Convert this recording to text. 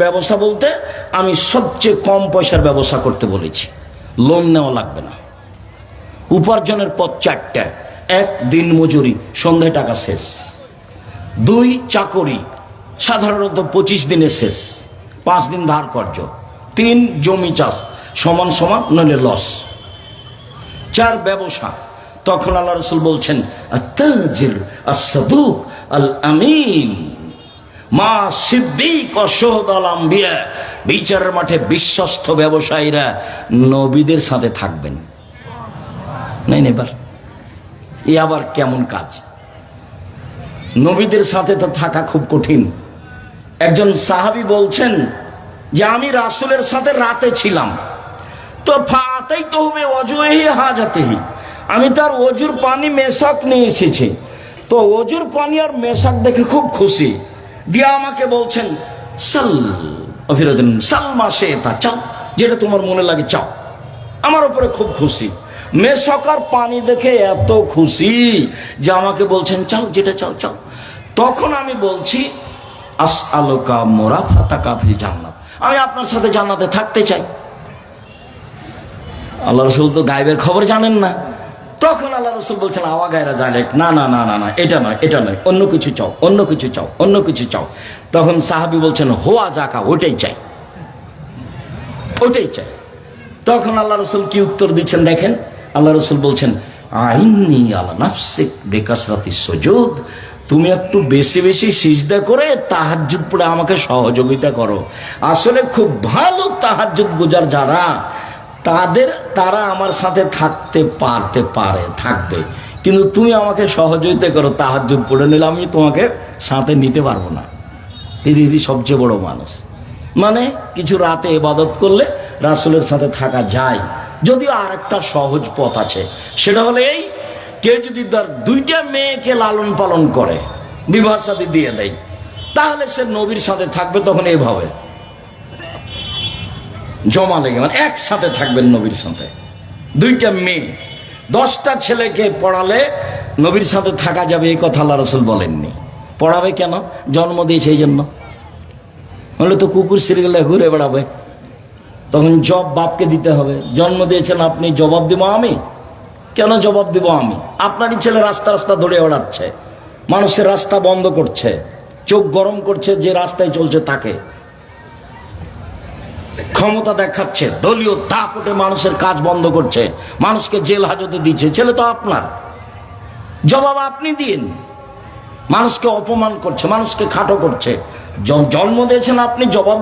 ব্যবসা বলতে আমি সবচেয়ে কম পয়সার ব্যবসা করতে বলেছি। লোন নেওয়া লাগবে না, উপার্জনের পথ চারটা। এক, দিন মজুরি, সন্ধ্যায় টাকা শেষ। দুই, চাকরি, সাধারণত 25 দিনে শেষ, 5 দিন ধার কর্য। তিন, জমি চাষ, সমান সমান নইলে লস। চার, ব্যবসা। তখন আল্লাহ রাসূল বলছেন আত-তাজির আস-সাদুক আল-আমিন মা সিদ্দিক ও শুহাদাল আম্বিয়া। বিচারের মাঠে বিশ্বস্ত ব্যবসায়ীরা নবীদের সাথে থাকবেন। নাই এবার এ আবার কেমন কাজ? নবীদের সাথে তো থাকা খুব কঠিন। একজন সাহাবী বলছেন যে আমি রাসূলের সাথে রাতে ছিলাম, তো ফাতাই তো হবে ওয়াজুহি হাজাতিহি, আমি তার ওজুর পানি মেশাক নিয়ে এসেছি। তো ওজুর পানি আর মেশাক দেখে খুব খুশি, দিয়া আমাকে বলছেন সাল অফিরদিন সালমা শেতা, চাও যেটা তোমার মনে লাগে চাও। আমার উপরে খুব খুশি। মেশাক আর পানি দেখে এত খুশি যে আমাকে বলছেন চাও, যেটা চাও চাও। তখন আমি বলছি আসআলুকা মুরাফাতাকা ফিল জান্নাত, আমি আপনার সাথে জান্নাতে থাকতে চাই। আল্লাহ রাসূল তো গায়েবের খবর জানেন না। তখন আল্লাহ রাসূল বলছেন আওয়া গায়রা জালেক, না না না না না, এটা নয়, এটা নয়, অন্য কিছু চাও, অন্য কিছু চাও, অন্য কিছু চাও। তখন সাহাবী বলছেন হোয়া জাকা, ওটাই চাই, ওটাই চাই। তখন আল্লাহ রাসূল কি উত্তর দিচ্ছেন দেখেন। আল্লাহ রাসূল বলছেন আইন্নী আলা নাফসিক বিকাসরাতিস সুজুদ, তুমি একটু বেশি বেশি সিজদা করে তাহাজ্জুদ পড়ে আমাকে সহযোগিতা করো। আসলে খুব ভালো তাহাজ্জুদ গুজার যারা, তারা আমার সাথে থাকতে পারে, থাকবে। কিন্তু তুমি আমাকে সহযোগিতা করো তাহাজ্জুদ পড়ে, নিলে আমি তোমাকে সাথে নিতে পারবো না। পৃথিবীর সবচেয়ে বড় মানুষ। মানে কিছু রাতে ইবাদত করলে রাসূলের সাথে থাকা যায়। যদিও আর একটা সহজ পথ আছে, সেটা হলো এই, কেউ যদি তার 2টা মেয়েকে লালন পালন করে, বিবাহ শাদী দিয়ে দেয়, তাহলে সে নবীর সাথে থাকবে। তখন এইভাবে জমা লেগে, মানে একসাথে থাকবেন নবীর সাথে। 2টা মেয়ে, 10টা ছেলেকে পড়ালে নবীর সাথে থাকা যাবে, এই কথা আল্লাহ রাসূল বলেননি। পড়াবে কেন? জন্ম দিয়েছে এই জন্য। বলে তো কুকুর সিরিয়ালে ঘুরে বেড়াবে, তখন জব বাপকে দিতে হবে। জন্ম দিয়েছেন আপনি, জবাব দিব আমি? কেন জবাব দিব আমি? আপনারই ছেলে রাস্তা রাস্তা ধরে ওড়াচ্ছে, মানুষের রাস্তা বন্ধ করছে, চোখ গরম করছে যে রাস্তায় চলছে তাকে, ক্ষমতা দেখাচ্ছে, দলীয় দাপটে মানুষের কাজ বন্ধ করছে, মানুষকে জেল হাজতে দিচ্ছে। ছেলে তো আপনার, জবাব আপনি দিন। মানুষকে অপমান করছে, মানুষকে খাটো করছে। জন্ম দিয়েছেন আপনি, জবাব